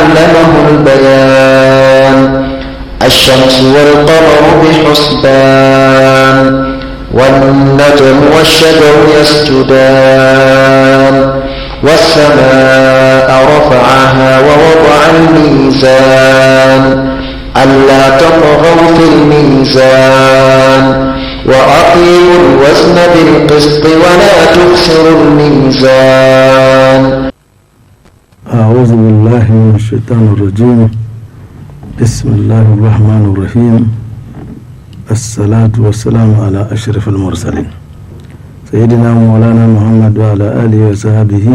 علمه البيان الشمس والقمر بحسبان والنجم والشجر يسجدان والسماء رفعها ووضع الميزان ألا تطغوا في الميزان وأقيموا الوزن بالقسط ولا تخسروا الميزان. أعوذ بالله من الشيطان الرجيم. بسم الله الرحمن الرحيم. الصلاة والسلام على أشرف المرسلين سيدنا مولانا محمد وعلى آله وصحبه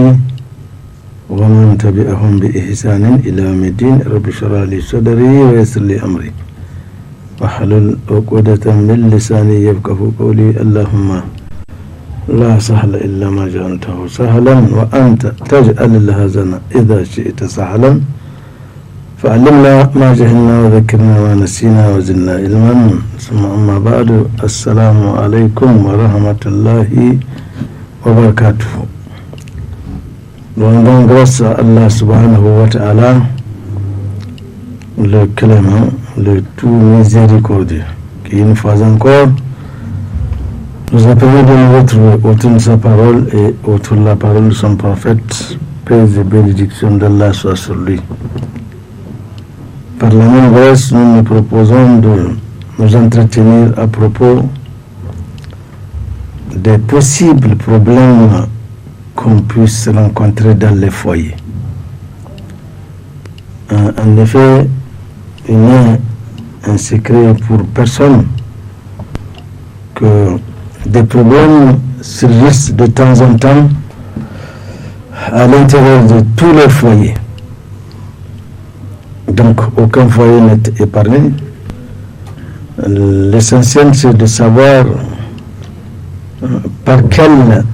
ومن تبعهم بإحسان إلى يوم الدين. رب اشرح لي صدري ويسر لي أمري واحلل عقدة من لساني يفقهوا قولي. اللهم لا سهل إلا ما جعلته سهلا وأنت تجعل الحزن إذا شئت سهلا فعلمنا ما جهلنا وذكرنا ما نسينا وزدنا علما. ثم أما بعد. السلام عليكم ورحمة الله وبركاته. Nous rendons grâce à Allah subhanahu wa ta'ala, le clément, le tout miséricordieux, qui une fois encore nous a permis de nous retrouver autour de sa parole et autour de la parole de son prophète. Paix et bénédiction d'Allah soit sur lui. Par la même grâce, nous nous proposons de nous entretenir à propos des possibles problèmes qu'on puisse rencontrer dans les foyers. En effet, il n'est un secret pour personne que des problèmes surgissent de temps en temps à l'intérieur de tous les foyers. Donc, aucun foyer n'est épargné. L'essentiel, c'est de savoir par quel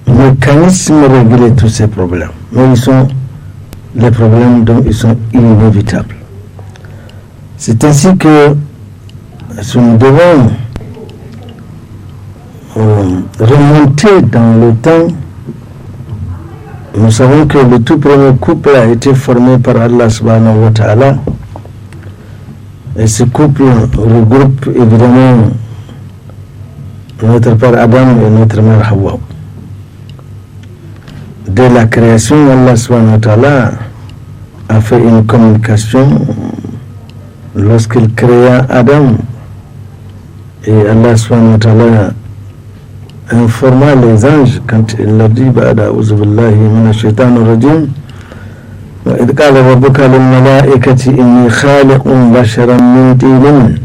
mécanisme régler tous ces problèmes. Mais les problèmes dont ils sont inévitables. C'est ainsi que nous devons remonter dans le temps. Nous savons que le tout premier couple a été formé par Allah subhanahu wa ta'ala, et ce couple regroupe évidemment notre père Adam et notre mère Hawa. Dès la création, Allah subhanahu wa ta'ala a fait une communication lorsqu'il créa Adam, et Allah subhanahu wa ta'ala informa les anges quand il leur dit Ba'da a'udhu billahi minash shaitanir rajim wa idh qala rabbuka lil malaikati inni khaliqun basharan min tinin.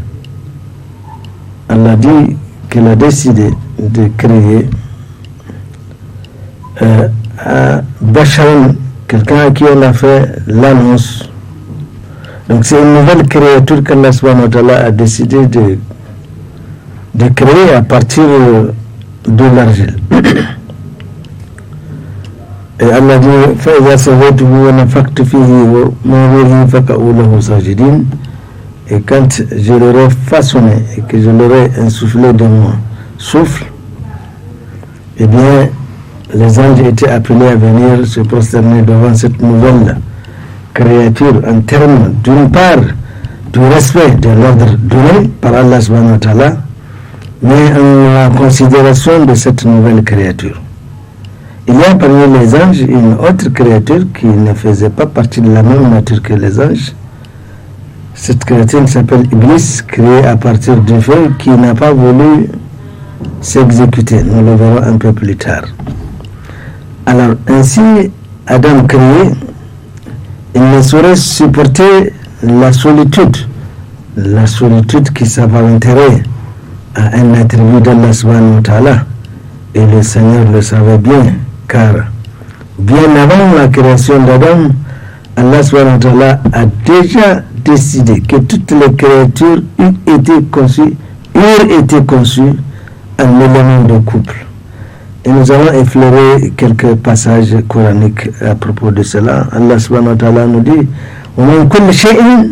Allah dit qu'il a décidé de créer Basharan, quelqu'un à qui on a fait l'annonce. Donc c'est une nouvelle créature qu'Allah subhanahu wa ta'ala a décidé de créer à partir de l'argile. Et Allah dit فَإِذَا سَوَيْتُهُ وَنَفَخْتُ فِيهِ وَمِنْ رُوحِي فَقَعُوا لَهُ سَاجِدِينَ. Et quand je l'aurai façonné et que je l'aurai insufflé de mon souffle, eh bien les anges étaient appelés à venir se prosterner devant cette nouvelle créature en termes d'une part du respect de l'ordre donné par Allah subhanahu wa ta'ala, mais en considération de cette nouvelle créature. Il y a parmi les anges une autre créature qui ne faisait pas partie de la même nature que les anges. Cette créature s'appelle Iblis, créée à partir du feu, qui n'a pas voulu s'exécuter. Nous le verrons un peu plus tard. Alors, ainsi, Adam créé, il ne saurait supporter la solitude qui s'apparenterait à un attribut d'Allah subhanahu wa ta'ala. Et le Seigneur le savait bien, car bien avant la création d'Adam, Allah subhanahu wa ta'ala a déjà décidé que toutes les créatures eurent été conçues en élément de couple. Et nous allons effleurer quelques passages coraniques à propos de cela. Allah subhanahu wa ta'ala nous dit وَمِنْ كُلِّ شَيْءٍ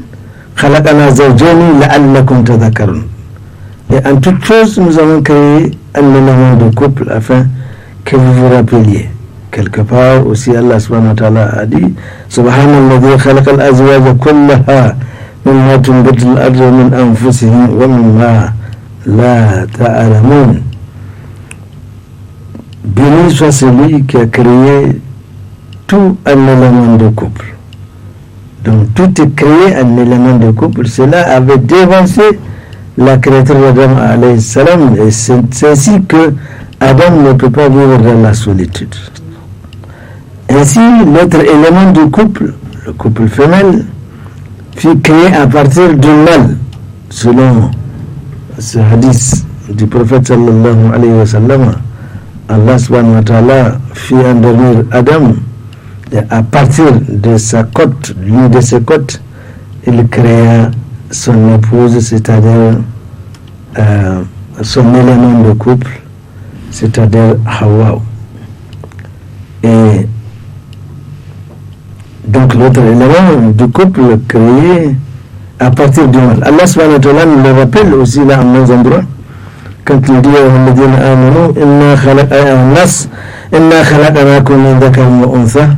خَلَقَنَا زَوْجَيْنِ لَعَلَّكُمْ تَذَكَّرُونَ. Et en toute chose, nous avons créé un élément de couple afin que vous vous rappeliez. quelque part aussi Allah subhanahu wa ta'ala a dit subhanalladhi khalaqa al-azwaja kullaha mimma tunbitu al-ardu min anfusihim wa mimma la ta'lamun. Béni soit celui qui a créé tout un élément de couple. Donc tout est créé un élément de couple. Cela avait dévancé la créature d'Adam alayhi salam, et c'est ainsi que Adam ne peut pas vivre dans la solitude. Ainsi, l'autre élément du couple, le couple femelle, fut créé à partir du mâle, selon ce hadith du prophète sallallahu alayhi wa sallam. Allah subhanahu wa ta'ala fit endormir Adam, et à partir de sa côte, l'une de ses côtes, il créa son épouse, c'est-à-dire son élément de couple, c'est-à-dire Hawa. Et donc l'autre élément du couple créé à partir du mal. Allah subhanahu wa ta'ala nous le rappelle aussi là en un endroit, quand il dit inna khalaqnakum min dhakarin wa untha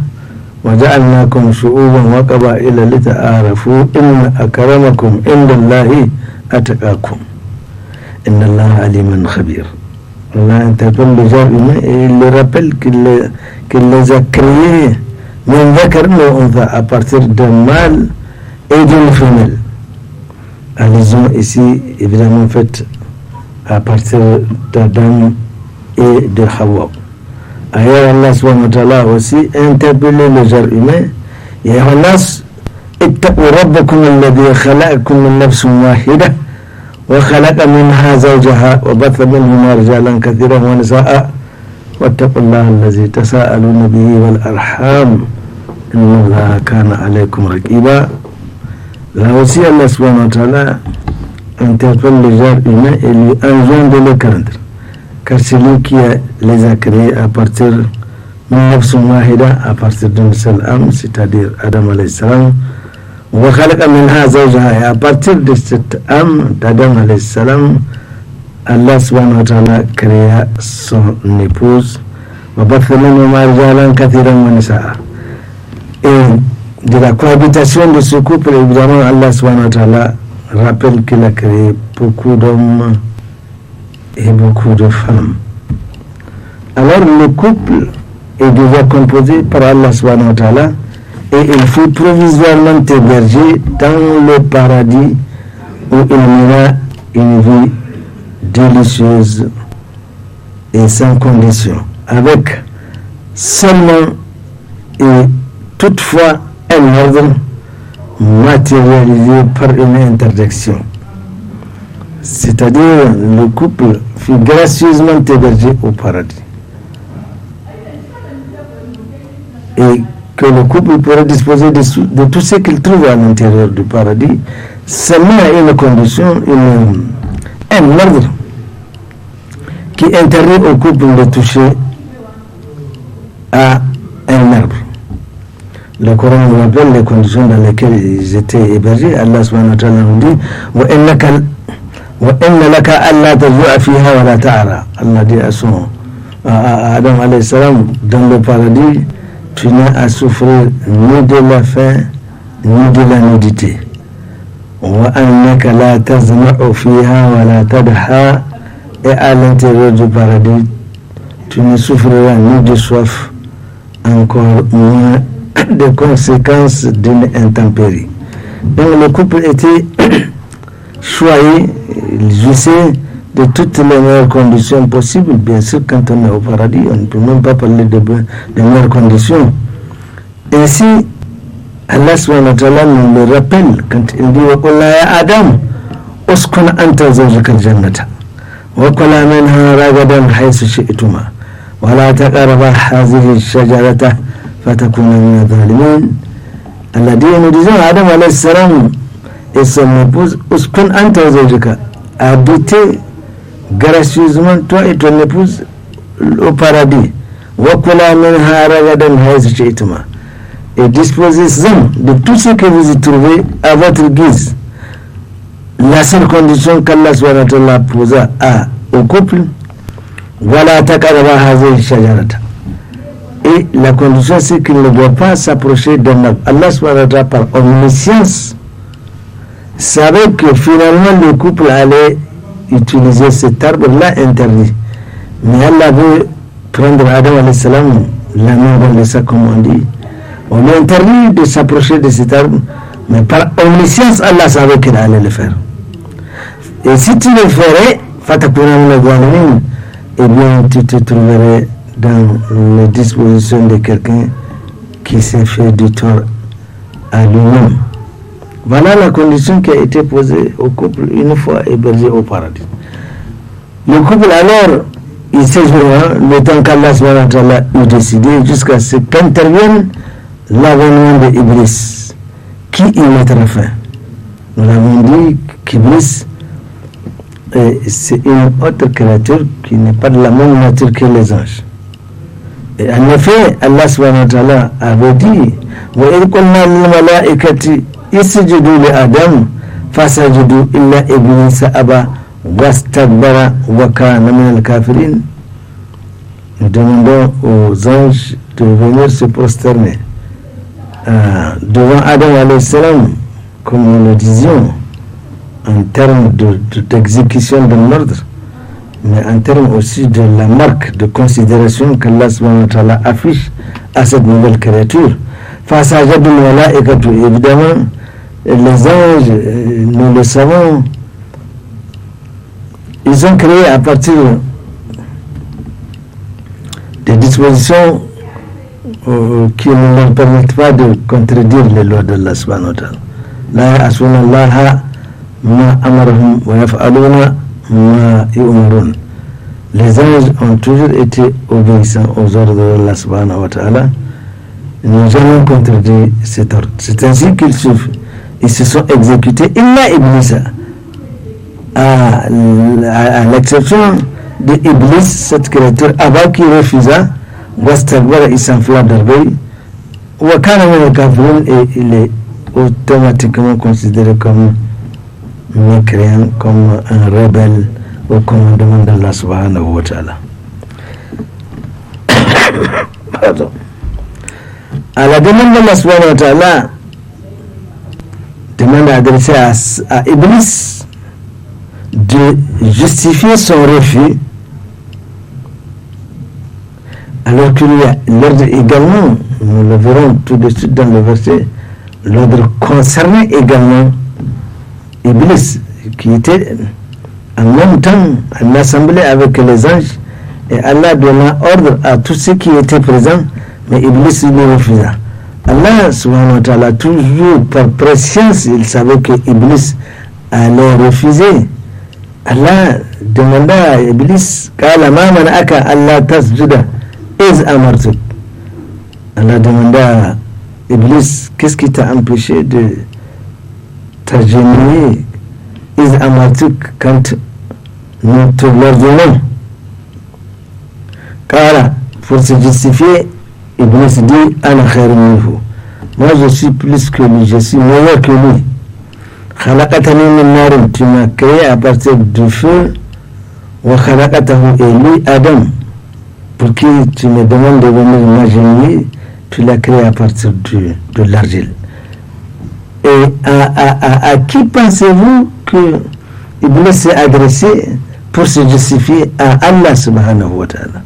wa ja'alnakum shu'uban wa qaba'ila lita'arafu inna akramakum indallahi atqakum inna Allaha alimun khabir. Allah interpelle les gens humains et il leur rappelle qu'il les a créés min dhakarin wa untha, à partir d'un mâle et d'une femelle. Allusion ici évidemment faite à partir d'Adam et de Hawa. Ailleurs, Allah subhanahu wa ta'ala aussi interpellé le genre humain. Ya nas ittaqu rabbakum alladhi khalaqakum min nafsin wahidah wa khalaqa minha zawjaha wa batha minhuma rijalan kathiran wa nisaa wattaqullaha alladhi tasaaluna bihi wal arham inna Allaha kana alaykum raqiba. Là aussi, Allah subhanahu wa ta'ala interpelle les gens humains et lui enjoint de les craindre, car c'est lui qui les a créés à partir min nafsin wahida, à partir d'une seule âme, c'est-à-dire Adam alayhi salam, wa khalaqa minha zawjaha, et à partir de cette âme d'Adam alayhi salam, Allah subhanahu wa ta'ala créa son épouse, wa batha minhuma rijalan kathiran wa nisaa. Et de la cohabitation de ce couple, évidemment, Allah subhanahu wa ta'ala rappelle qu'il a créé beaucoup d'hommes et beaucoup de femmes. Alors le couple est déjà composé par Allah subhanahu wa ta'ala, et il fut provisoirement hébergé dans le paradis où il mènera une vie délicieuse et sans condition, avec seulement et toutefois un ordre matérialisé par une interdiction. C'est-à-dire, le couple fut gracieusement hébergé au paradis. Et que le couple pourrait disposer de tout ce qu'il trouve à l'intérieur du paradis, seulement à une condition, un ordre qui interdit au couple de toucher à un arbre. Le Coran nous rappelle les conditions dans lesquelles ils étaient hébergés. Allah subhanahu wa ta'ala nous dit wa inna laka alla tajua fiha wa la ta'ara. Allah dit à Adam alayhi salam, dans le paradis, tu n'as à souffrir ni de la faim ni de la nudité. Wa annaka la tazma'u fiha wa la tadha. Et à l'intérieur du paradis, tu ne souffriras ni de soif, encore moins des conséquences d'une intempérie. Donc le couple était choyé, il jouissait de toutes les meilleures conditions possibles. Bien sûr, quand on est au paradis, on ne peut même pas parler de meilleures conditions. Ainsi, Allah subhanahu wa ta'ala nous le rappelle quand il dit wa qul ya Adam uskun anta zawjuka al-jannata wa kula minha ragadan haythu shi'tuma wa la taqrabu hadhihi ash-shajarata fatakuna min adh-dhalimin. Allah dit, nous disons à Adam alayhi salam et son épouse, uskun anta zawjuka, habitez gracieusement toi et ton épouse au paradis, wa kula minha ragadan haythu shi'tuma, et disposez-en de tout ce que vous y trouvez à votre guise. La seule condition qu'Allah subhanahu wa ta'ala posa au couple, wala taqrabu hadhihi shajarata, Et la condition, c'est qu'il ne doit pas s'approcher d'un arbre. Allah subhanahu wa ta'ala, par omniscience, savait que finalement le couple allait utiliser cet arbre-là interdit. Mais Allah veut prendre Adam alayhi salam, la main dans le sac, comme on dit. On lui interdit de s'approcher de cet arbre, mais par omniscience, Allah savait qu'il allait le faire. Et si tu le ferais, eh bien, tu te trouverais dans les dispositions de quelqu'un qui s'est fait du tort à lui-même. Voilà la condition qui a été posée au couple une fois hébergé au paradis. Le couple alors, il séjourna le temps qu'Allah subhanahu wa ta'ala eut décidé jusqu'à ce qu'intervienne l'avènement de Iblis qui y mettra fin. Nous l'avons dit qu'Iblis c'est une autre créature qui n'est pas de la même nature que les anges. Et en effet, Allah subhanahu wa ta'ala avait dit وَإِذْ قُلْنَا لِلْمَلَائِكَةِ اسْجُدُوا لِآدَمَ فَسَجَدُوا إِلَّا إِبْلِيسَ أَبَى وَاسْتَكْبَرَ وَكَانَ مِنَ الْكَافِرِينَ. Nous demandons aux anges de venir se prosterner devant Adam alayhi salam, comme nous le disions, en termes d'exécution de l'ordre, mais en termes aussi de la marque de considération qu'Allah subhanahu wa ta'ala affiche à cette nouvelle créature. Face à Jadul Malaikatu, évidemment, les anges, nous le savons, ils ont créé à partir des dispositions qui ne leur permettent pas de contredire les lois d'Allah subhanahu wa ta'ala. La ya'asuna Allah ma amarahum wa yaf'aluna ma yu'marun. Les anges ont toujours été obéissants aux ordres d'Allah subhanahu wa ta'ala. Ils n'ont jamais contredit cet ordre. C'est ainsi qu'ils se sont exécutés. Illa Iblis, à l'exception de Iblis, cette créature, Abba qui refusa, Wastakbara, il s'enfla d'orgueil, wa kana min al-kafirin, et il est automatiquement considéré comme mécréant, comme un rebelle au commandement d'Allah subhanahu wa ta'ala. Pardon. À la demande d'Allah subhanahu wa ta'ala, demande adressée à Iblis de justifier son refus, alors qu'il y a l'ordre également, nous le verrons tout de suite dans le verset, l'ordre concernait également Iblis, qui était en même temps en assemblée avec les anges, et Allah donna ordre à tous ceux qui étaient présents, mais Iblis le refusa. Allah subhanahu wa ta'ala, toujours par prescience, il savait que Iblis allait refuser. Allah demanda à Iblis, Qala ma mana'aka alla tasjuda iz amartuk. Allah demanda à Iblis, qu'est-ce qui t'a empêché de t'agenouiller iz amartuk quand nous te l'ordonnons? Qala, pour se justifier, Iblis dit Ana khairun minhu. Moi je suis plus que lui, je suis meilleur que lui. Khalaqatani min narin, tu m'as créé à partir du feu, wa khalaqatahu, et lui Adam, pour qui tu me demandes de venir m'agenouiller, tu l'as créé à partir de l'argile. Et à qui pensez-vous que Iblis s'est adressé pour se justifier? À Allah subhanahu wa ta'ala.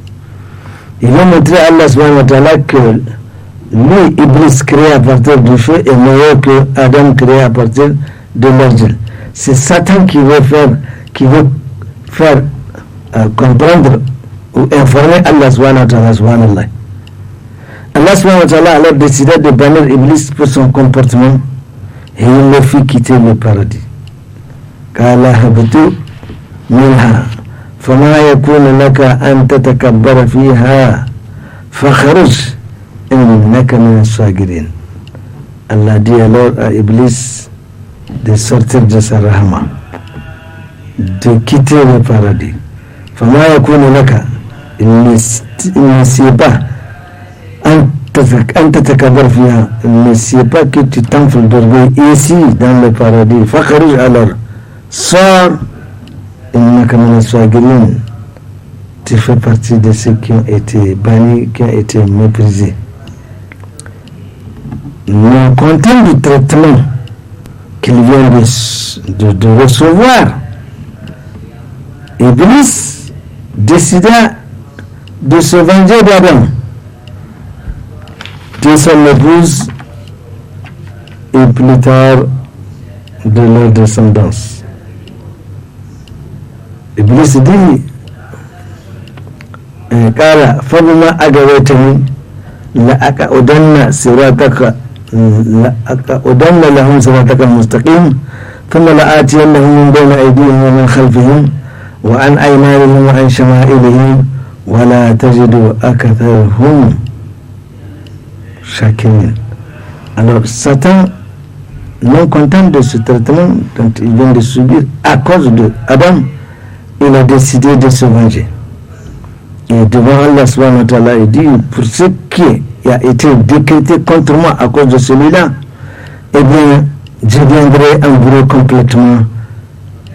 Il a montré à Allah subhanahu wa ta'ala que lui, Iblis, créé à partir du feu, est meilleur que Adam, créé à partir de l'argile. C'est Satan qui veut faire comprendre ou informer Allah subhanahu wa ta'ala. Subhanallah. Allah subhanahu wa ta'ala alors décida de bannir Iblis pour son comportement et il le fit quitter le paradis. Qala habtu minha فما يكون لك أن تتكبر فيها فخرج إنك من الصاغرين. Allah dit alors à Iblis de sortir de sa rahma, de quitter le paradis. فما يكون لك, il ne sait pas أن تتكبر فيها, il ne sait pas que tu t'enfles d'orgueil ici dans le paradis. فخرج, alors sors, إنك من الصاغرين, tu fais partie de ceux qui ont été bannis, qui ont été méprisés. Non content du traitement qu'il vient de recevoir, Iblis décida de se venger d'Adam, de son épouse et plus tard de leur descendance. Iblis dit قال فبما أغويتني لأقعدن لهم صراطك المستقيم ثم لآتينهم من بين أيديهم ومن خلفهم وعن أيمانهم وعن شمائلهم ولا تجد أكثرهم شاكرين. Alors Satan, non content de ce traitement dont il vient de subir à cause de Adam, il a décidé de se venger. Et devant Allah subhanahu wa ta'ala, il dit, pour ce qui a été décrété contre moi à cause de celui-là, eh bien, je viendrai embourrer complètement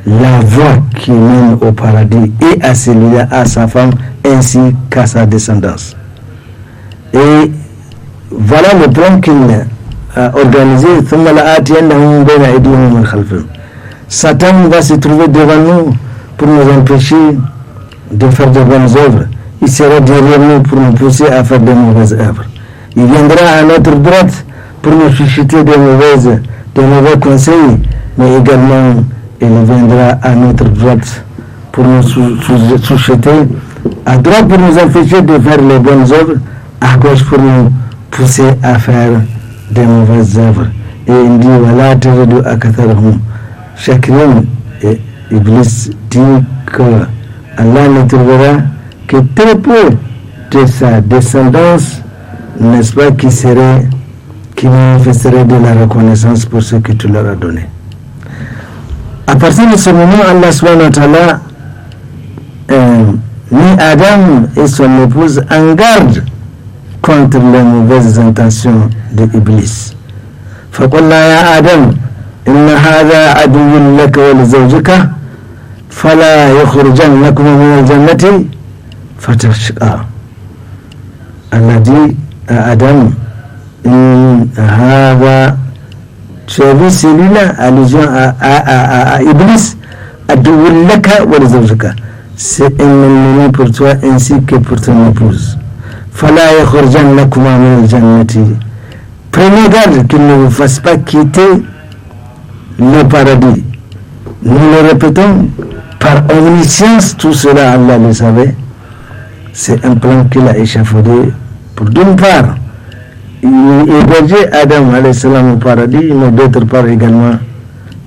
la voie qui mène au paradis et à celui-là, à sa femme, ainsi qu'à sa descendance. Et voilà le plan qu'il a organisé. Satan va se trouver devant nous pour nous empêcher de faire de bonnes œuvres. Il sera derrière nous pour nous pousser à faire de mauvaises œuvres. Il viendra à notre droite pour nous susciter de mauvais conseils, mais également il viendra à notre droite pour nous susciter à droite pour nous empêcher de faire les bonnes œuvres, à gauche pour nous pousser à faire des mauvaises œuvres. Et il dit voilà, tajidu akatharahum shakirin. Et Iblis dit que Allah ne trouvera que très peu de sa descendance, n'est-ce pas, qui manifesterait de la reconnaissance pour ce que tu leur as donné. À partir de ce moment, Allah subhanahu wa ta'ala mit Adam et son épouse en garde contre les mauvaises intentions de Iblis. فقلنا يا آدم إن هذا عدو لك ولزوجك فلا يخرجنكما من الجنة فتشقى. Allah dit à Adam, tu as vu celui-là, allusion à Iblis, عدو لك ولزوجك, c'est un ennemi pour toi ainsi que pour ton épouse. فلا يخرجنكما من الجنة. Prenez garde qu'il ne vous fasse pas quitter le paradis. Nous le répétons, par omniscience, tout cela, Allah le savait. C'est un plan qu'il a échafaudé pour d'une part, héberger Adam alayhi salam au paradis, mais d'autre part également,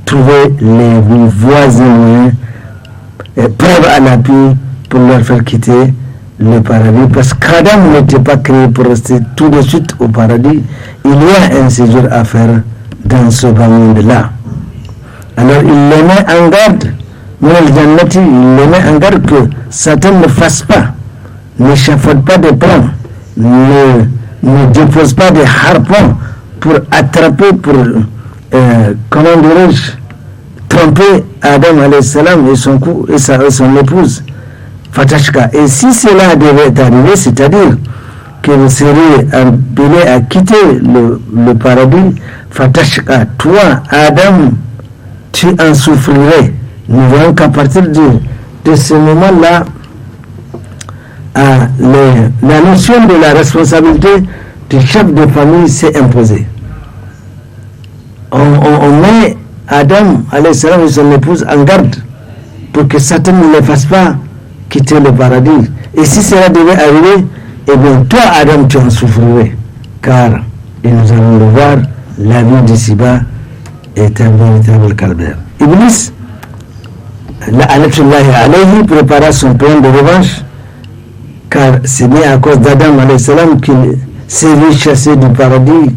trouver les voies et moyens, preuves à l'appui pour leur faire quitter le paradis, parce qu'Adam n'était pas créé pour rester tout de suite au paradis. Il y a un séjour à faire dans ce bas monde-là. Alors il les met en garde, il les met en garde que Satan ne fasse pas, n'échafaude pas de plans, ne dépose pas de harpons pour attraper, pour, comment dirais-je, tromper Adam alayhi salam et son épouse. Fatashka. Et si cela devait arriver, c'est-à-dire que vous serez appelé à quitter le paradis, Fatashka, toi, Adam, tu en souffrirais. Nous voyons qu'à partir de ce moment-là, la notion de la responsabilité du chef de famille s'est imposée. On met Adam, alayhi salam, et son épouse en garde pour que Satan ne les fasse pas quitter le paradis. Et si cela devait arriver, eh bien toi Adam tu en souffrirais, car, et nous allons le voir, la vie d'ici-bas est un véritable calvaire. Iblis, la'anatullahi alayhi, prépara son plan de revanche, car c'est bien à cause d'Adam alayhi salam qu'il s'est vu chassé du paradis.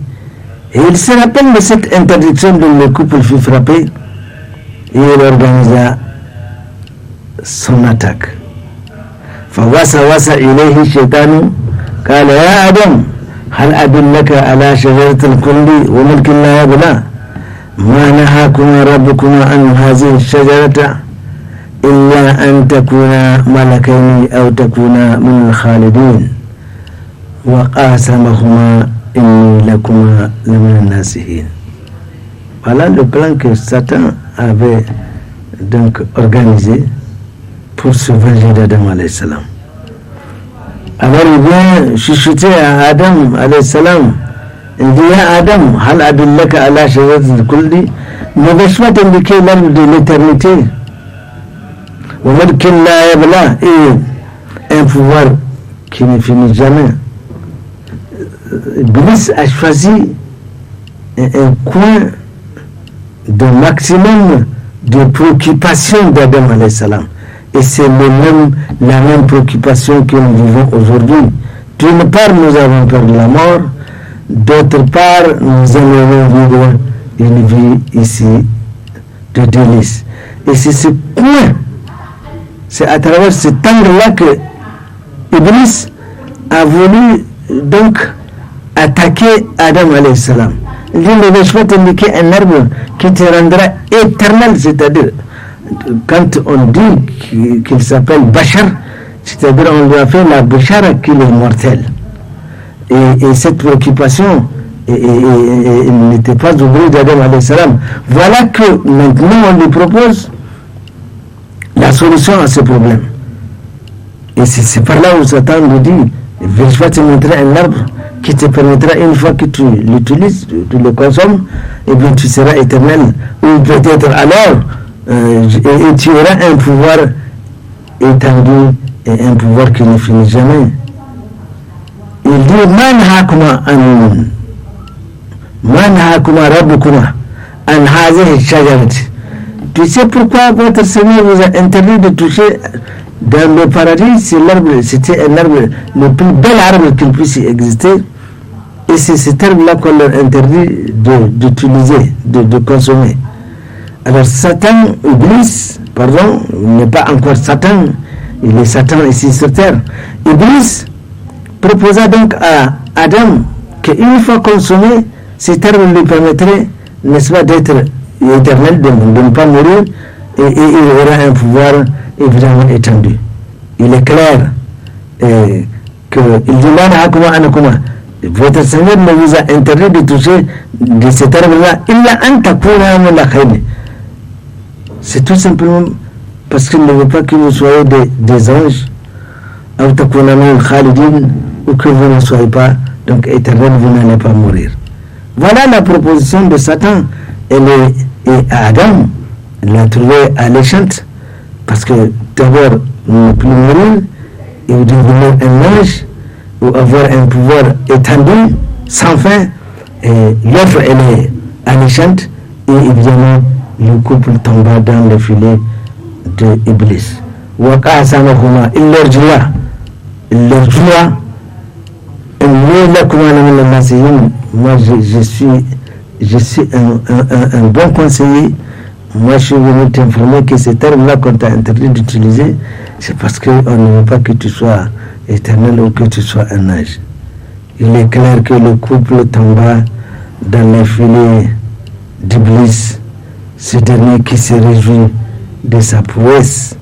Et il se rappelle de cette interdiction dont le couple fut frappé, et il organisa son attaque. فوسوس إليه الشيطان قال يا آدم هل أدلك على شجرة الخلد وملك لا يبلى ما نهاكما ربكما عن هذه الشجرة إلا أن تكونا ملكين أو تكونا من الخالدين وقاسمهما إني لكما لمن الناسين. Voilà le plan que Satan avait donc organisé pour se venger d'Adam alayhi salam. Alors il vient chuchoter à Adam alayhi salam. Il dit: Ya Adam, hal adillaka ala shajaratil khuldi, ne vais-je pas t'indiquer l'arbre de l'éternité, wa mulkin la yabla, et un pouvoir qui ne finit jamais. Iblis a choisi un coin de maximum de préoccupation d'Adam alayhi salam. Et c'est la même préoccupation que nous vivons aujourd'hui. D'une part, nous avons peur de la mort. D'autre part, nous aimerions vivre une vie ici de délices. Et c'est ce coin, c'est à travers cet angle-là que Iblis a voulu donc attaquer Adam alayhi salam. Il dit: ne vais-je pas t'indiquer un arbre qui te rendra éternel, c'est-à-dire, quand on dit qu'il s'appelle Bachar, c'est-à-dire on lui a fait la Bachara qu'il est mortel. Et cette préoccupation n'était pas oubliée d'Adam alayhi salam. Voilà que maintenant on lui propose la solution à ce problème. Et c'est par là où Satan lui dit: je vais te montrer un arbre qui te permettra, une fois que tu l'utilises, tu le consommes, et bien tu seras éternel. Ou peut-être alors, et tu auras un pouvoir étendu et un pouvoir qui ne finit jamais. Il dit: Man hakuma rabbukuma an hadhihi shajarati. Tu sais pourquoi votre Seigneur vous a interdit de toucher dans le paradis? C'est l'arbre, c'était un arbre, le plus bel arbre qu'il puisse exister. Et c'est cet arbre-là qu'on leur interdit d'utiliser, de consommer. Alors Satan, Iblis, pardon, il n'est pas encore Satan, il est Satan ici sur terre. Iblis proposa donc à Adam qu'une fois consommé, cet arbre lui permettrait, n'est-ce pas, d'être éternel, de ne pas mourir, et il aura un pouvoir évidemment étendu. Il est clair qu'il dit: votre Seigneur ne vous a interdit de toucher de cet arbre-là, c'est tout simplement parce qu'il ne veut pas que vous soyez des anges, ou que vous ne soyez pas donc éternel, vous n'allez pas mourir. Voilà la proposition de Satan. Et Adam l'a trouvé alléchante, parce que d'abord ne plus mourir et devenir un ange ou avoir un pouvoir étendu sans fin, et l'offre elle est alléchante, et évidemment le couple tomba dans le filet de Iblis. Il leur jura, moi je suis un bon conseiller. Moi je suis venu t'informer que cet arbre-là qu'on t'a interdit d'utiliser, c'est parce qu'on ne veut pas que tu sois éternel ou que tu sois un ange. Il est clair que le couple tomba dans les filets d'Iblis, ce dernier qui se réjouit de sa prouesse.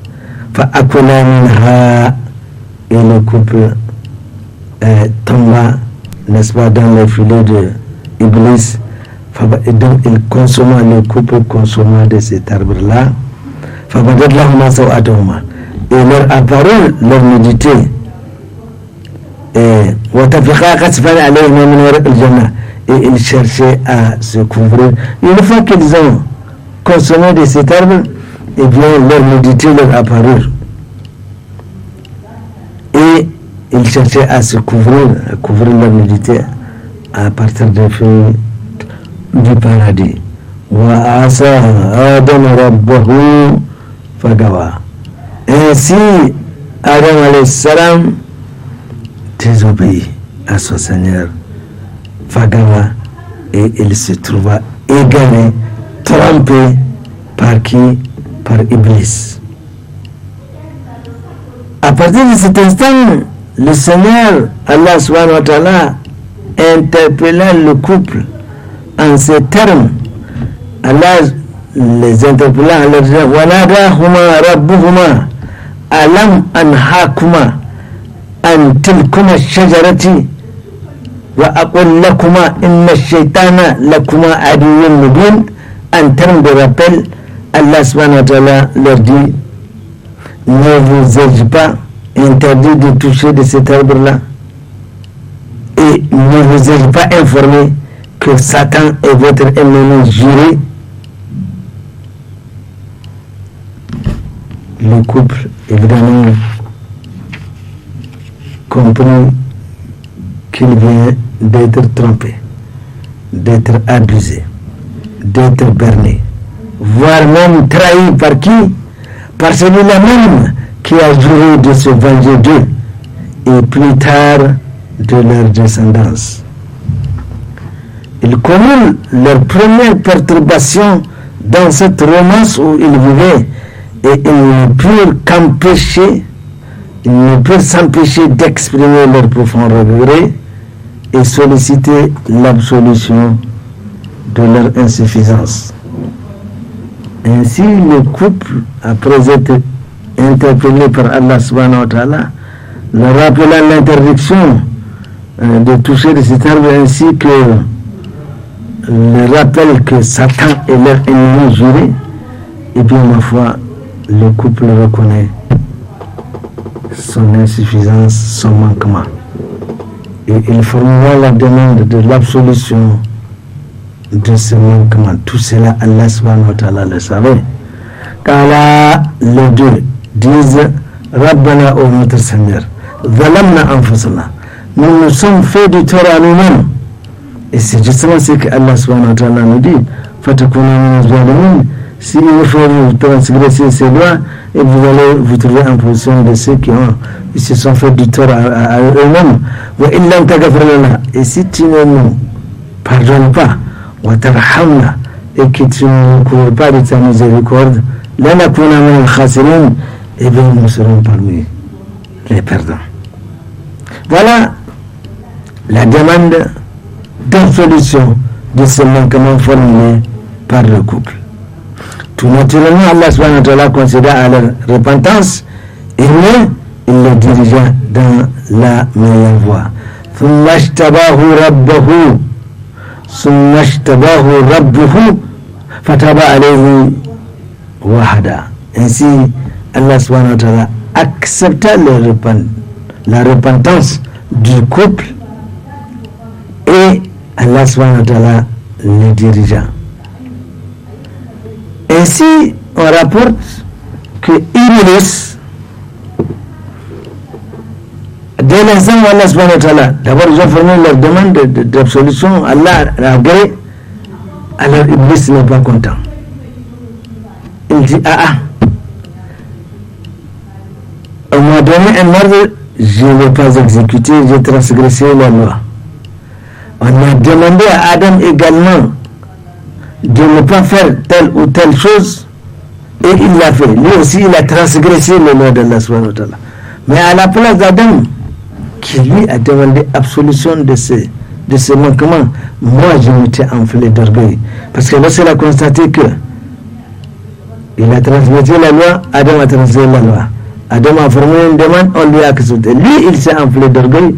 Et le couple tomba, n'est-ce pas, dans les filets d'Iblis. Et donc il consomma, le couple consomma de cet arbre-là. Et leur apparut leur nudité. Et ils cherchaient à se couvrir. Une fois qu'ils ont consommé de cet arbre, et bien leur nudité leur apparut. Et ils cherchaient à se couvrir leur nudité à partir des feuilles du paradis. Ainsi, Adam alayhi salam désobéit à son Seigneur, Fagawa, et il se trouva égaré, trompé par qui? Par Iblis. À partir de cet instant, le Seigneur, Allah subhanahu wa ta'ala, interpella le couple en ces termes. Allah les interpellant en leur disant Wanadahuma rabbuhuma alam anhakuma an tilkuma shajarati wa aqul lakuma inna ash-shaytana lakuma aduwwun mubin. En termes de rappel, Allah subhanahu wa ta'ala leur dit ne vous ai-je pas interdit de toucher de cet arbre-là, et ne vous ai-je pas informé que Satan est votre ennemi juré? Le couple, évidemment, comprit qu'il vient d'être trompé, d'être abusé, d'être berné, voire même trahi par qui? Par celui-là même qui a juré de se venger d'eux et plus tard de leur descendance. Ils connurent leur première perturbation dans cette romance où ils vivaient, et ils ne purent s'empêcher d'exprimer leur profond regret et solliciter l'absolution de leur insuffisance. Ainsi, le couple, après être interpellé par Allah subhanahu wa ta'ala, leur rappelant l'interdiction de toucher de cet arbre, ainsi que le rappel que Satan est leur ennemi juré, et bien ma foi, le couple reconnaît son insuffisance, son manquement, et il formula la demande de l'absolution de ce manquement. Tout cela, Allah subhanahu wa ta'ala le savait. Car les deux disent Rabbana, ô notre Seigneur, zalamna anfusana, nous nous sommes fait du tort à nous-mêmes. Et c'est justement ce que Allah subhanahu wa ta'ala nous dit, fatakuna min zalimin. Si il faut vous transgresser ces lois, et vous allez vous trouver en position de ceux qui se sont fait du tort à eux-mêmes. Wa illam taghfir lana, et si tu ne nous pardonnes pas, wa tarhamna, et que tu ne couvres pas de ta miséricorde, lanakuna min al-khasirin, et bien nous serons parmi les perdants. Voilà la demande d'absolution de ce manquement formulé par le couple. Tout naturellement, Allah subhanahu wa ta'ala considéra à leur repentance, et mieux, il les dirigea dans la meilleure voie. ثم اجتباه ربه فتاب عليه وهدى. Ainsi, Allah subhanahu wa ta'ala accepta la repentance du couple, et Allah subhanahu wa ta'ala les dirigea. Ainsi, on rapporte que Iblis, dès l'instant où Allah subhanahu wa ta'ala, d'abord ils ont formé leur demande d'absolution, Allah a agréé, alors Iblis n'est pas content. Il dit on m'a donné un ordre, je ne l'ai pas exécuté, j'ai transgressé la loi. On a demandé à Adam également de ne pas faire telle ou telle chose, et il l'a fait. Lui aussi, il a transgressé le loi d'Allah subhanahu wa ta'ala. Mais à la place d'Adam, qui lui a demandé absolution de ce manquement, moi je m'étais enflé d'orgueil. Parce que lorsqu'il a constaté que il a transgressé la loi, Adam a transgressé la loi. Adam a formé une demande, on lui a accepté. Lui, il s'est enflé d'orgueil,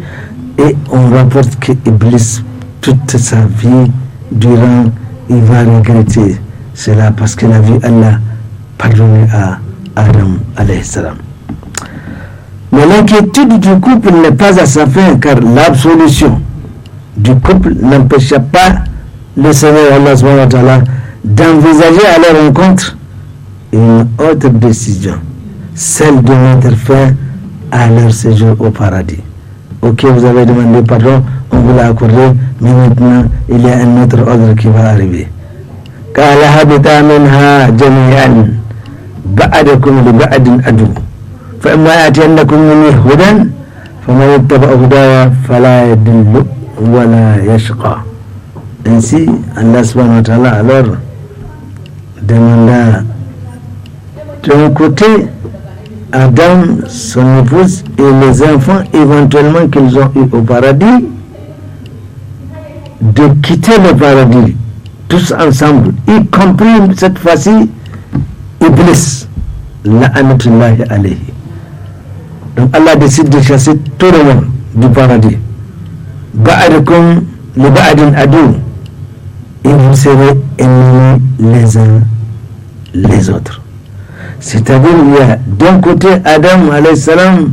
et on rapporte que Iblis, toute sa vie, durant, il va regretter cela parce qu'il a vu Allah pardonner à Adam alayhi salam. Mais l'inquiétude du couple n'est pas à sa fin, car l'absolution du couple n'empêcha pas le Seigneur Allah subhanahu wa ta'ala d'envisager à leur rencontre une autre décision, celle de mettre fin à leur séjour au paradis. Ok, vous avez demandé pardon, on vous l'a accordé, mais maintenant il y a un autre ordre qui va arriver. قال هبطا منها جميعا بعدكم لبعد عدو فإما يأتينكم مني هدى فمن يتبع هدايا فلا يضل ولا يشقى. Ainsi, Allah subhanahu wa ta'ala alors demanda d'un côté Adam, son épouse et les enfants éventuellement qu'ils ont eu au paradis de quitter le paradis tous ensemble, y compris cette fois-ci Iblis, la'anatullahi alayhi. Donc Allah décide de chasser tout le monde du paradis. Ba'adukum li ba'adin adu, et vous serez ennemis les uns les autres. C'est-à-dire, il y a d'un côté Adam alayhi salam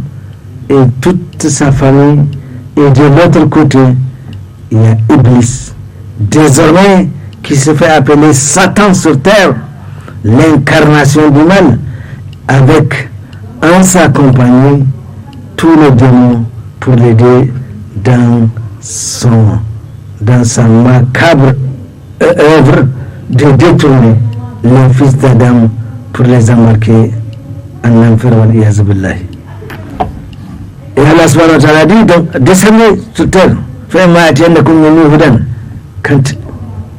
et toute sa famille, et de l'autre côté il y a Iblis, désormais qui se fait appeler Satan sur terre, l'incarnation du mal, avec en sa compagnie tous les démons pour l'aider dans sa macabre œuvre de détourner les fils d'Adam pour les embarquer en enfer. Et Allah subhanahu wa ta'ala dit donc descendez sur terre, quand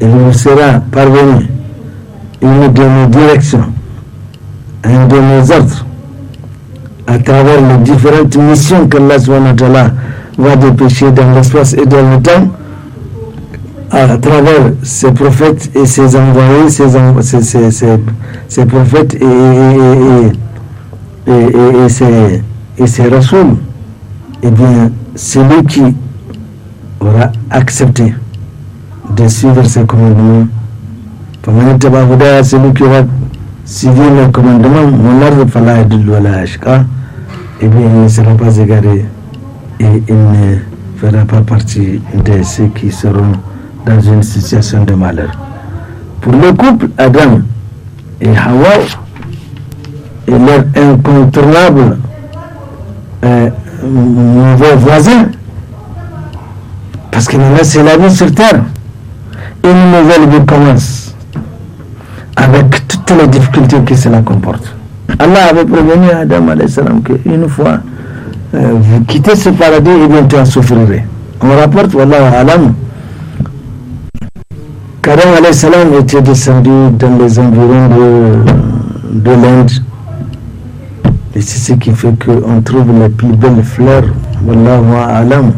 il vous sera parvenu une de nos directions, un de nos ordres, à travers les différentes missions qu'Allah subhanahu wa ta'ala va dépêcher dans l'espace et dans le temps, à travers ses prophètes et ses envoyés, ses prophètes et ses rasouls, eh bien, celui qui aura accepté de suivre ses commandements, celui qui aura suivi les commandements, eh bien, il ne sera pas égaré et il ne fera pas partie de ceux qui seront dans une situation de malheur. Pour le couple Adam et Hawa et leur incontournable mauvais voisin, parce que maintenant c'est la vie sur terre, une nouvelle vie commence avec toutes les difficultés que cela comporte. Allah avait prévenu à Adam alayhi salam qu'une fois vous quittez ce paradis, et bien tu en souffrirais. On rapporte, wallahu alam, qu'Adam alayhi salam était descendu dans les environs de l'Inde, et c'est ce qui fait qu'on trouve les plus belles fleurs, wallahu alam,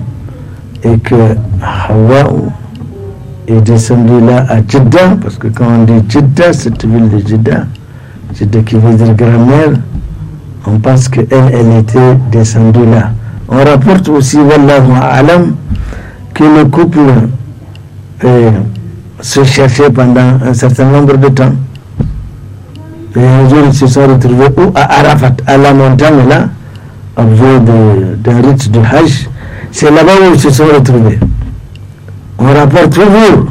et que Hawa est descendu là à Jeddah, parce que quand on dit Jeddah, cette ville de Jeddah qui veut dire grand-mère, on pense qu'elle était descendue là. On rapporte aussi, wallahu alam, que le couple se cherchait pendant un certain nombre de temps. Et un jour, ils se sont retrouvés à Arafat, à la montagne là, objet d'un rite de Hajj. C'est là-bas où ils se sont retrouvés. On rapporte toujours,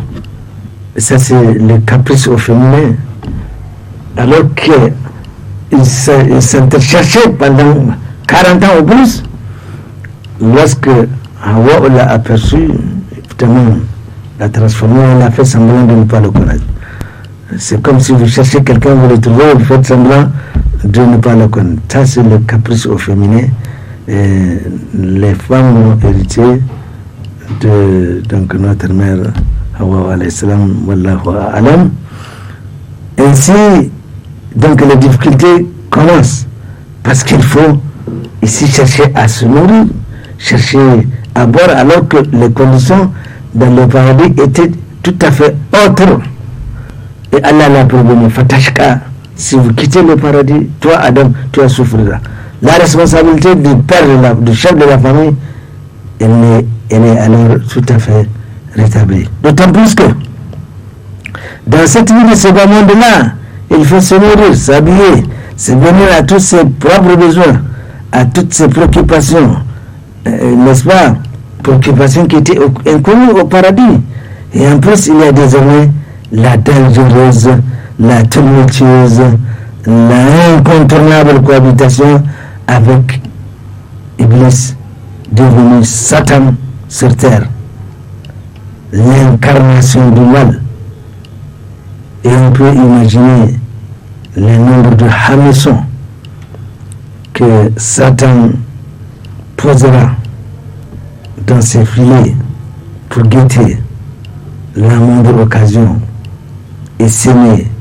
ça c'est le caprice au féminin, alors qu'ils s'intercherchaient pendant 40 ans ou plus, lorsque Hawa l'a aperçu, évidemment, l'a transformé, elle a fait semblant de ne pas le connaître. C'est comme si vous cherchez quelqu'un, vous le trouvez, vous faites semblant de ne pas le connaître. Ça, c'est le caprice au féminin. Et les femmes ont hérité de donc, notre mère Hawa alayhi salam, wallahu alam. Ainsi, donc les difficultés commencent, parce qu'il faut ici chercher à se nourrir, chercher à boire, alors que les conditions dans le paradis étaient tout à fait autres. Et Allah l'a prévenu, Fatashka, si vous quittez le paradis, toi Adam, tu en souffriras. La responsabilité du père, du chef de la famille, elle est alors tout à fait rétablie. D'autant plus que dans cette vie de ce bas monde-là, il faut se nourrir, s'habiller, subvenir à tous ses propres besoins, à toutes ses préoccupations, n'est-ce pas? Préoccupations qui étaient inconnues au paradis. Et en plus, il y a désormais la dangereuse, la tumultueuse, l'incontournable cohabitation avec Iblis, devenu Satan sur terre, l'incarnation du mal. Et on peut imaginer le nombre de hameçons que Satan posera dans ses filets pour guetter la moindre occasion et s'aimer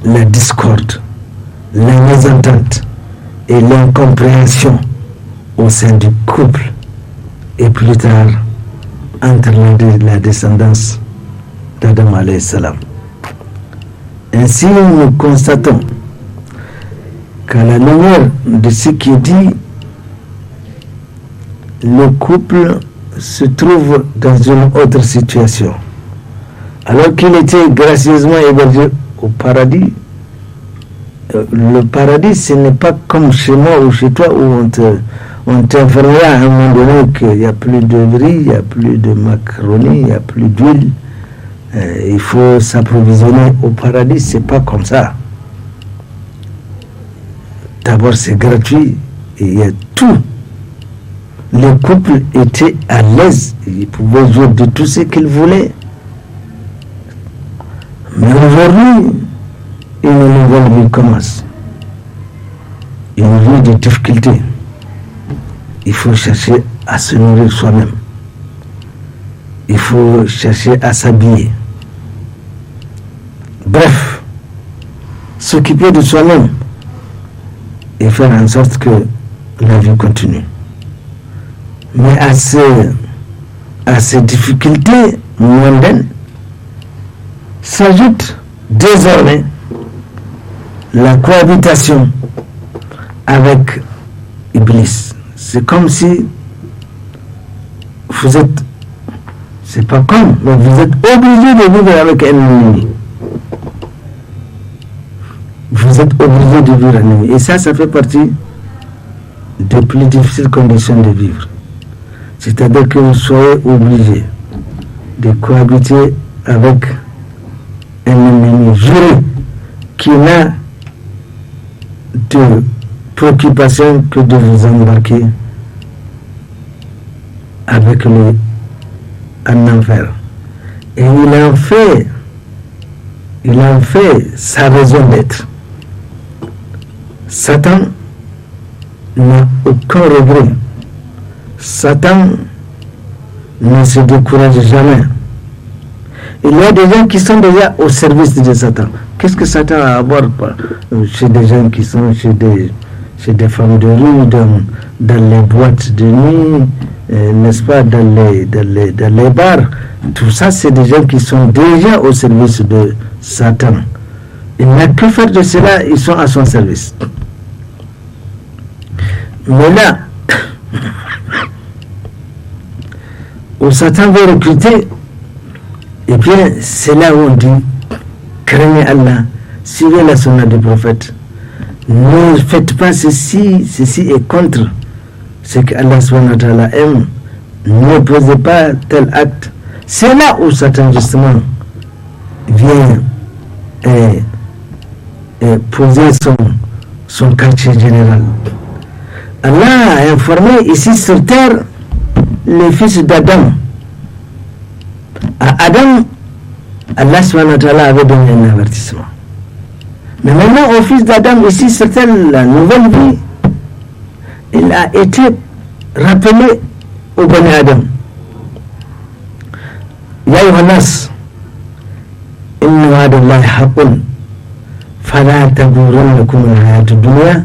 la discorde, la mésentente et l'incompréhension au sein du couple, et plus tard entre la descendance d'Adam alayhi salam. Ainsi, nous constatons qu'à la lumière de ce qui est dit, le couple se trouve dans une autre situation. Alors qu'il était gracieusement hébergé au paradis, le paradis, ce n'est pas comme chez moi ou chez toi où on t'informera à un moment donné qu'il n'y a plus de riz, il n'y a plus de macaroni, il n'y a plus d'huile. Il faut s'approvisionner. Au paradis, c'est pas comme ça. D'abord, c'est gratuit et il y a tout. Le couple était à l'aise, ils pouvaient jouer de tout ce qu'ils voulaient. Mais aujourd'hui, une nouvelle vie commence. Une vie de difficulté. Il faut chercher à se nourrir soi-même. Il faut chercher à s'habiller. Bref, s'occuper de soi-même et faire en sorte que la vie continue. Mais à ces difficultés mondaines s'ajoute désormais la cohabitation avec Iblis. C'est comme si vous êtes, c'est pas comme, mais vous êtes obligé de vivre avec un ennemi. Vous êtes obligé de vivre un ennemi. Et ça fait partie des plus difficiles conditions de vivre. C'est-à-dire que vous soyez obligé de cohabiter avec un ennemi juré qui n'a de préoccupation que de vous embarquer avec lui en enfer. Et il en fait sa raison d'être. Satan n'a aucun regret. Satan ne se décourage jamais. Il y a des gens qui sont déjà au service de Satan. Qu'est-ce que Satan a à voir chez des gens qui sont chez des femmes de rue, dans les boîtes de nuit, n'est-ce pas, dans les bars? Tout ça, c'est des gens qui sont déjà au service de Satan. Il n'a que faire de cela, ils sont à son service. Mais là, où Satan veut recruter, eh bien, c'est là où on dit, craignez Allah, suivez la sunna du prophète. Ne faites pas ceci est contre ce que Allah subhanahu wa ta'ala aime. Ne posez pas tel acte. C'est là où Satan, justement, vient poser son quartier général. Allah a informé ici sur terre les fils d'Adam. À Adam, Allah subhanahu wa ta'ala avait donné un avertissement. Mais maintenant, au fils d'Adam, ici sur terre, la nouvelle vie, il a été rappelé au Bani Adam. Ya Yohannas, inna wa'dallahi haqqun, fala taghurrannakum al-hayatu dunya,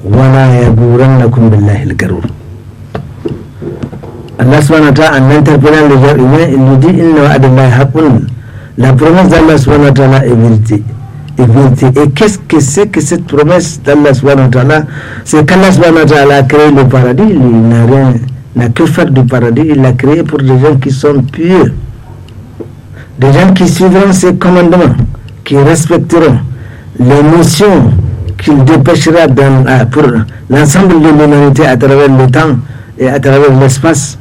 wala yaghurrannakum billahi al-gharur. Allah subhanahu wa ta'ala, en interpellant les gens humains, il nous dit inna wa'dallahi haqqun. La promesse d'Allah subhanahu wa ta'ala est vérité. Et qu'est-ce que c'est que cette promesse d'Allah subhanahu wa ta'ala? C'est qu'Allah subhanahu wa ta'ala a créé le paradis. Il n'a que faire du paradis. Il l'a créé pour des gens qui sont pieux, des gens qui suivront ses commandements, qui respecteront les missions qu'il dépêchera pour l'ensemble de l'humanité à travers le temps et à travers l'espace.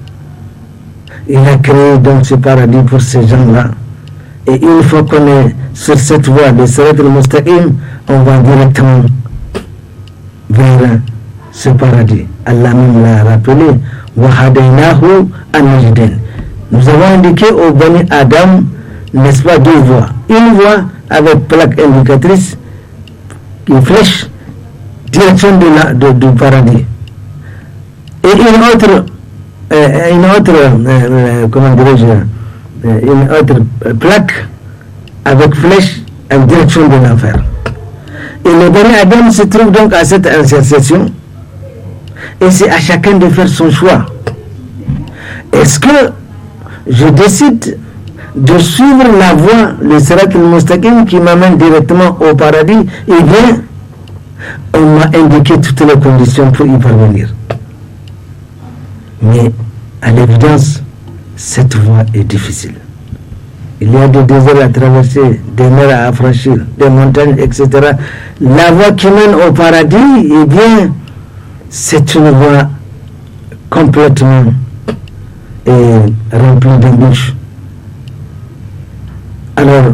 Il a créé donc ce paradis pour ces gens-là. Et une fois qu'on est sur cette voie de Sirat al-Mustaqim, on va directement vers ce paradis. Allah même l'a rappelé. وَهَدَيْنَاهُ النَّجْدَيْنِ. Nous avons indiqué au Bani Adam, n'est-ce pas, deux voies. Une voie avec plaque indicatrice, une flèche, direction du paradis. Et une autre comment dirais-je, une autre plaque avec flèche en direction de l'enfer. Et le Bani Adam se trouve donc à cette intersection, et c'est à chacun de faire son choix. Est-ce que je décide de suivre la voie, le sirat al-mustaqim qui m'amène directement au paradis, eh bien, on m'a indiqué toutes les conditions pour y parvenir. Mais à l'évidence, cette voie est difficile. Il y a des déserts à traverser, des mers à affranchir, des montagnes, etc. La voie qui mène au paradis, eh bien, c'est une voie complètement remplie d'embûches. Alors,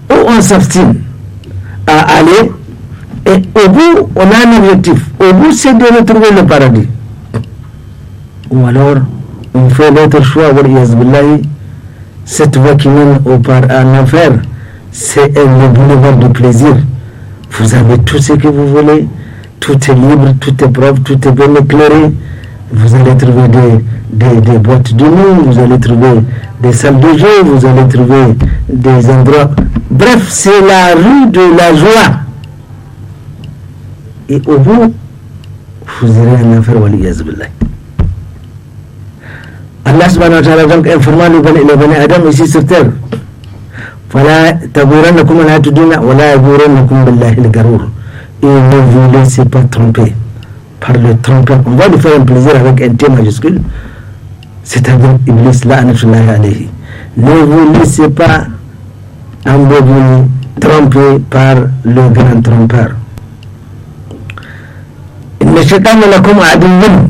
où on s'abstine à aller, et au bout, on a un objectif. Au bout, c'est de retrouver le paradis. Ou alors, on fait l'autre choix, cette voie qui mène en enfer, c'est le boulevard du plaisir. Vous avez tout ce que vous voulez, tout est libre, tout est propre, tout est bien éclairé. Vous allez trouver des boîtes de nuit, vous allez trouver des salles de jeu, vous allez trouver des endroits. Bref, c'est la rue de la joie. Et au bout, vous irez en enfer, waliyaz billah. Allah subhanahu wa ta'ala donc informant les bani Adam ici sur terre. فلا تغرنكم الحياة الدنيا ولا يغرنكم بالله الغرور. Et ne vous laissez pas tromper par le trompeur. On va lui faire un plaisir avec un T majuscule, c'est-à-dire Iblis la'natullahi alayhi. Ne vous laissez pas embourber, tromper par le grand trompeur. Inna shaytana lakum aduwwun.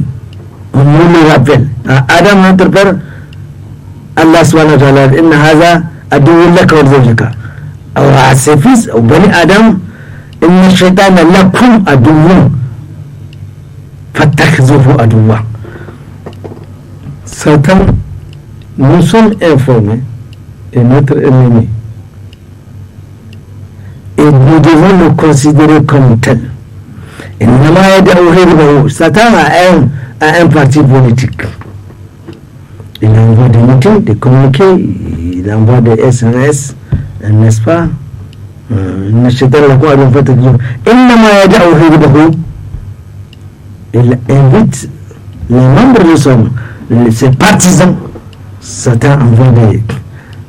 On nous le rappelle. Adam, notre père, Allah subhanahu wa ta'ala, inna hadha aduwwun laka wa zawjaka. Alors à ses fils, au bani Adam, inna shaytana lakum aduwwun fattakhidhuhu aduwwa. Satan, nous sommes informés, est notre ennemi. Et nous devons le considérer comme tel. Satan a un parti politique. Il envoie des meetings, des communiqués, il envoie des SMS, n'est-ce pas? Il invite les membres de ses partisans. Satan envoie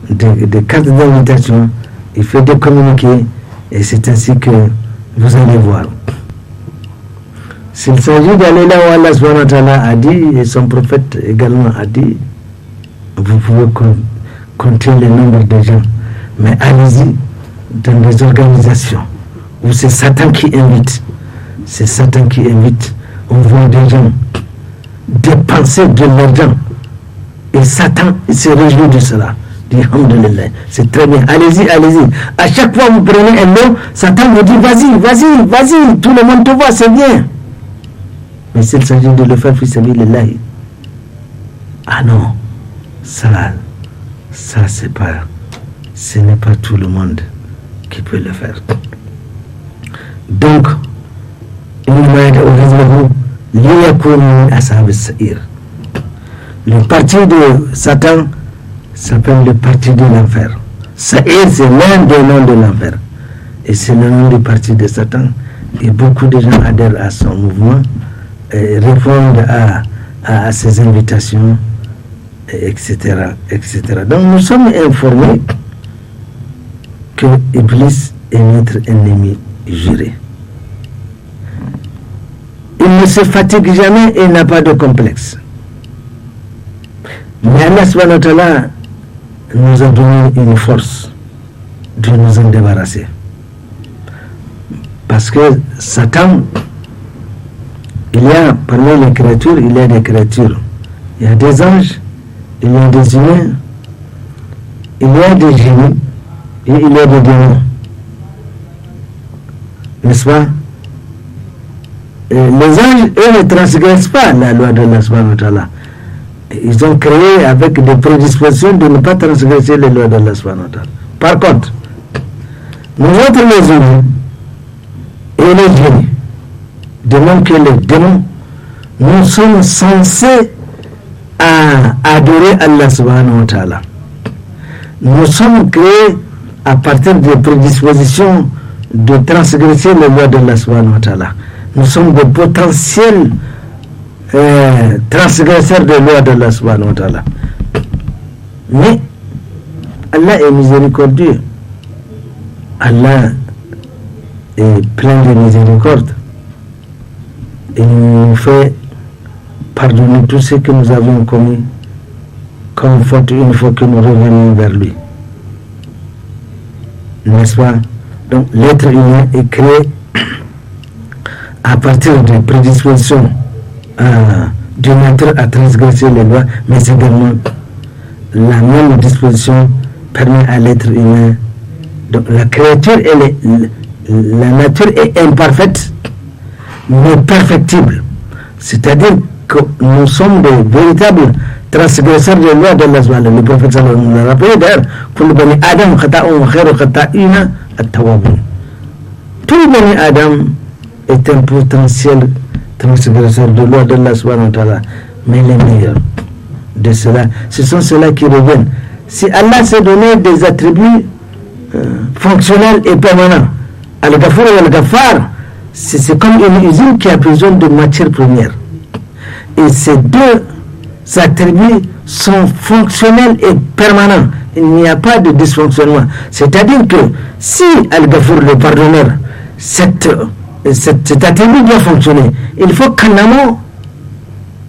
des cartes d'invitation, il fait des communiqués, et c'est ainsi que vous allez voir. S'il s'agit d'aller là où Allah subhanahu wa ta'ala a dit, et son prophète également a dit, vous pouvez compter le nombre de gens, mais allez-y dans des organisations où c'est Satan qui invite. C'est Satan qui invite. On voit des gens dépenser de l'argent. Et Satan se réjouit de cela. Dit alhamdulillah, c'est très bien. Allez-y, allez-y. À chaque fois vous prenez un nom, Satan vous dit vas-y, vas-y, vas-y. Tout le monde te voit, c'est bien. Mais s'il s'agit de le faire, fi sabilillah, ah non, ça c'est pas, ce n'est pas tout le monde qui peut le faire. Donc, le parti de Satan s'appelle le parti de l'enfer. Sa'ir, c'est l'un des noms de l'enfer. Et c'est le nom du parti de Satan. Et beaucoup de gens adhèrent à son mouvement, et répondent à ses invitations, etc., etc. Donc nous sommes informés que Iblis est notre ennemi juré. Il ne se fatigue jamais et n'a pas de complexe. Mais Allah subhanahu wa ta'ala nous a donné une force de nous en débarrasser. Parce que Satan, il y a parmi les créatures, il y a des créatures. Il y a des anges, il y a des humains, il y a des génies et il y a des démons. N'est-ce pas? Et les anges, eux, ne transgressent pas la loi de Allah subhanahu wa ta'ala. Ils ont créé avec des prédispositions de ne pas transgresser les lois de Allah subhanahu wa ta'ala. Par contre, nous autres les humains et les génies, de même que les démons, nous sommes censés adorer Allah subhanahu wa ta'ala. Nous sommes créés à partir des prédispositions de transgresser les lois d'Allah subhanahu wa ta'ala. Nous sommes des potentiels transgresseurs des lois d'Allah subhanahu wa ta'ala. Mais Allah est miséricordieux. Allah est plein de miséricorde. Il nous fait pardonner tout ce que nous avons commis comme faute une fois que nous revenons vers lui. N'est-ce pas? Donc l'être humain est créé à partir des prédispositions de nature à transgresser les lois, mais également la même disposition permet à l'être humain. Donc la créature, la nature est imparfaite, mais perfectible. C'est-à-dire que nous sommes des véritables transgresseurs des lois d'Allah. Le prophète sallallahu alayhi wa sallam l'a rappelé d'ailleurs, Kullu bani Adam khata'un wa khairu khata'ina at-tawwabun. Tout bani Adam est un potentiel transgresseur de loi d'Allah subhanahu wa ta'ala, mais les meilleurs de cela, ce sont ceux-là qui reviennent. Si Allah s'est donné des attributs fonctionnels et permanents, Al-Ghafur et Al-Ghaffar, c'est comme une usine qui a besoin de matières premières. Et ces deux attributs sont fonctionnels et permanents. Il n'y a pas de dysfonctionnement. C'est-à-dire que si Al-Ghafur, le pardonneur, cet attribut doit fonctionner, il faut qu'en amont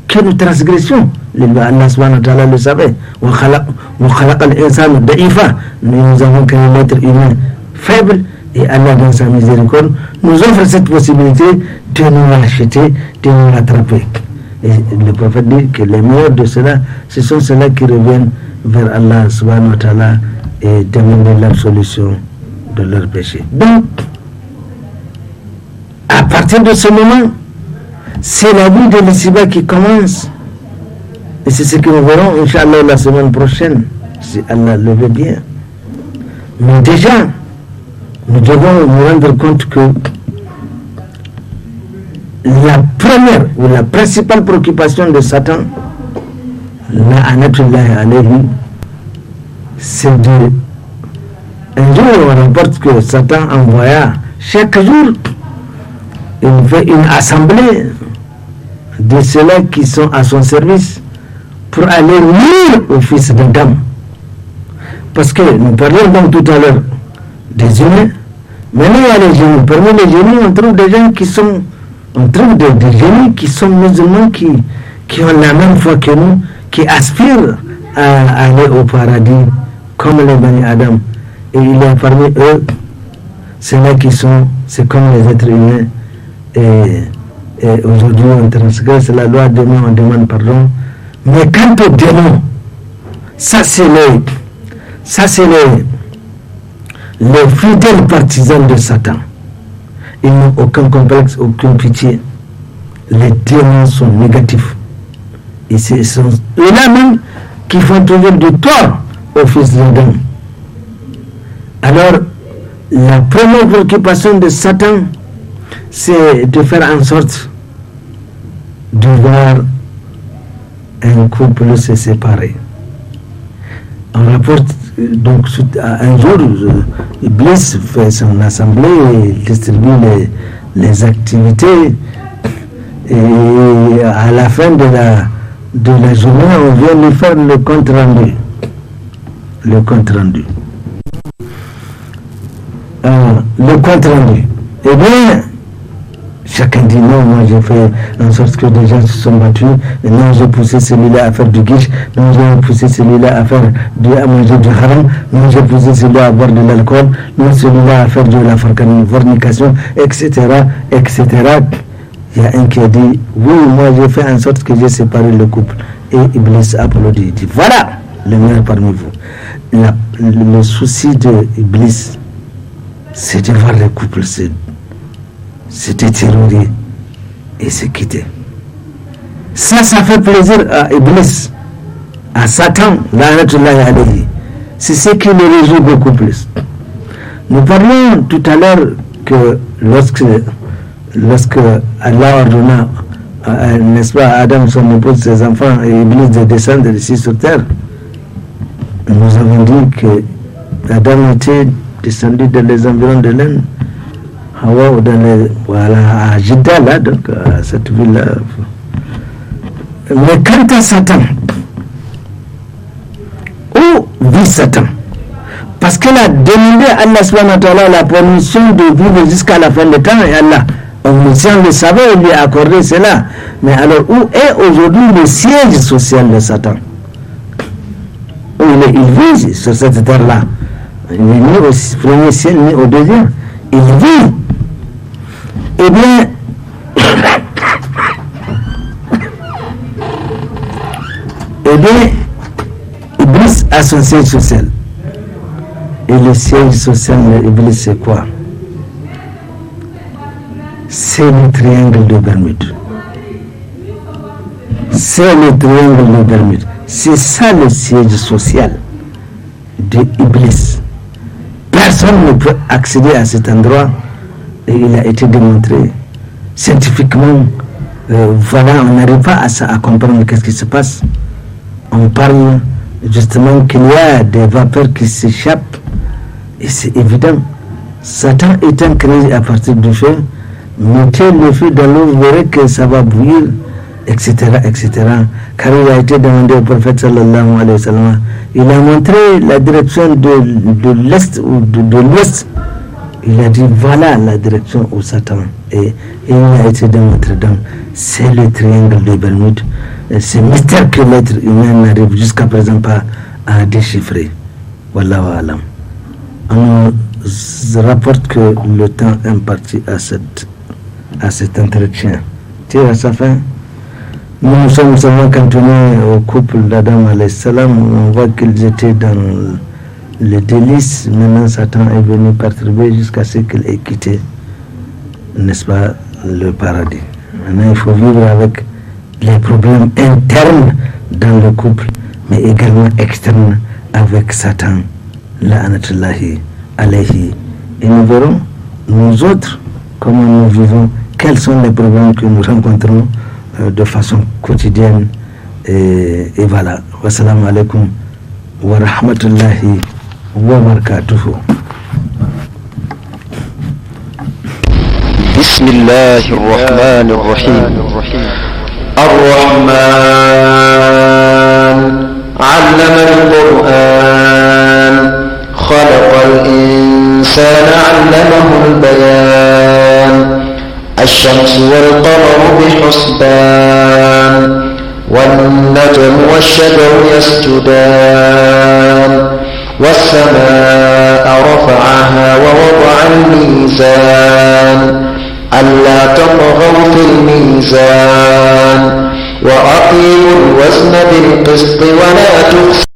que nous transgressions. Allah subhanahu wa ta'ala le savait. Nous avons créé l'être humain faible, et Allah dans sa miséricorde nous offre cette possibilité de nous racheter, de nous rattraper. Et le prophète dit que les meilleurs de cela, ce sont ceux-là qui reviennent vers Allah subhanahu wa ta'ala et demandent l'absolution de leurs péchés. Donc, à partir de ce moment, c'est la vie de l'ici-bas qui commence. Et c'est ce que nous verrons, Inch'Allah, la semaine prochaine, si Allah le veut bien. Mais déjà, nous devons nous rendre compte que la première ou la principale préoccupation de Satan, c'est de... Un jour, on rapporte que Satan envoya chaque jour, il fait une assemblée de ceux-là qui sont à son service pour aller nuire au fils d'Adam. Parce que nous parlions donc tout à l'heure des humains. Maintenant, il y a les génies. Parmi les génies, on trouve des gens qui sont... On trouve des génies qui sont musulmans, qui ont la même foi que nous, qui aspirent à aller au paradis, comme les Bani Adam. Et il y a parmi eux, ceux-là qui sont... C'est comme les êtres humains. Et aujourd'hui, on transgresse la loi, demain, on demande pardon. Mais quant aux démons, ça c'est les fidèles partisans de Satan. Ils n'ont aucun complexe, aucune pitié. Les démons sont négatifs. Et ce sont eux-là même qui font toujours du tort au fils d'Adam. Alors, la première préoccupation de Satan, c'est de faire en sorte de voir un couple se séparer. On rapporte donc un jour, Iblis fait son assemblée et distribue les activités, et à la fin de la journée, on vient lui faire le compte rendu. Le compte rendu. Eh bien, chacun dit non, moi j'ai fait en sorte que des gens se sont battus, et non, j'ai poussé celui-là à faire du guiche, non, j'ai poussé celui-là à manger du haram, non, j'ai poussé celui-là à boire de l'alcool, non, celui-là à faire de la fornication, etc., etc. Il y a un qui a dit, oui, moi j'ai fait en sorte que j'ai séparé le couple. Et Iblis applaudit, il dit, voilà le meilleur parmi vous. Le souci de Iblis, c'est de voir le couple se détériorer et se quitter. Ça fait plaisir à Iblis, à Satan, la'natullahi alayhi. C'est ce qui le réjouit beaucoup plus. Nous parlions tout à l'heure que lorsque Allah ordonna, n'est-ce pas, Adam, son épouse, ses enfants et Iblis de descendre ici sur terre, nous avons dit que Adam était descendu dans les environs de l'Inde, Hawa, à Jeddah, là, donc à cette ville-là. Mais quant à Satan, où vit Satan? Parce qu'elle a demandé à Allah subhanahu wa ta'ala la permission de vivre jusqu'à la fin du temps, et Allah, omniscient le savait, lui a accordé cela. Mais alors, où est aujourd'hui le siège social de Satan? Où il vit sur cette terre-là. Il n'est ni au premier ciel, ni au deuxième. Il vit. Eh bien, Iblis a son siège social. Et le siège social de Iblis, c'est quoi? C'est le triangle de Bermude. C'est le triangle de Bermude. C'est ça le siège social de Iblis. Personne ne peut accéder à cet endroit et il a été démontré scientifiquement. Voilà, on n'arrive pas à comprendre qu'est-ce qui se passe. On parle justement qu'il y a des vapeurs qui s'échappent et c'est évident. Satan est un créé à partir du feu. Mettez le feu dans l'eau, vous verrez que ça va bouillir, etc., etc. Car il a été demandé au prophète sallallahu alayhi wa sallam, il a montré la direction de l'est ou de l'ouest. Il a dit voilà la direction où Satan est. Et il a été démontré. Donc c'est le triangle de Bermude. C'est mystère que l'être humain n'arrive jusqu'à présent pas à déchiffrer. Wallahu alam. On nous rapporte que le temps imparti à cet entretien tire à sa fin. Nous sommes seulement cantonnés au couple d'Adam alayhi salam. On voit qu'ils étaient dans le délice. Maintenant Satan est venu perturber jusqu'à ce qu'il ait quitté, n'est-ce pas, le paradis. Maintenant il faut vivre avec les problèmes internes dans le couple, mais également externes avec Satan, la'anatullahi alayhi. Et nous verrons, nous autres, comment nous vivons, quels sont les problèmes que nous rencontrons de façon quotidienne. Et voilà. Wassalamu alaikum wa rahmatullahi wa barakatuhu. Bismillahir Rahmanir Rahim. الرحمن علم القرآن خلق الإنسان علمه البيان الشمس والقمر بحسبان والنجم والشجر يسجدان والسماء رفعها ووضع الميزان ألا تطغوا في الميزان وأقيموا الوزن بالقسط ولا تخسروا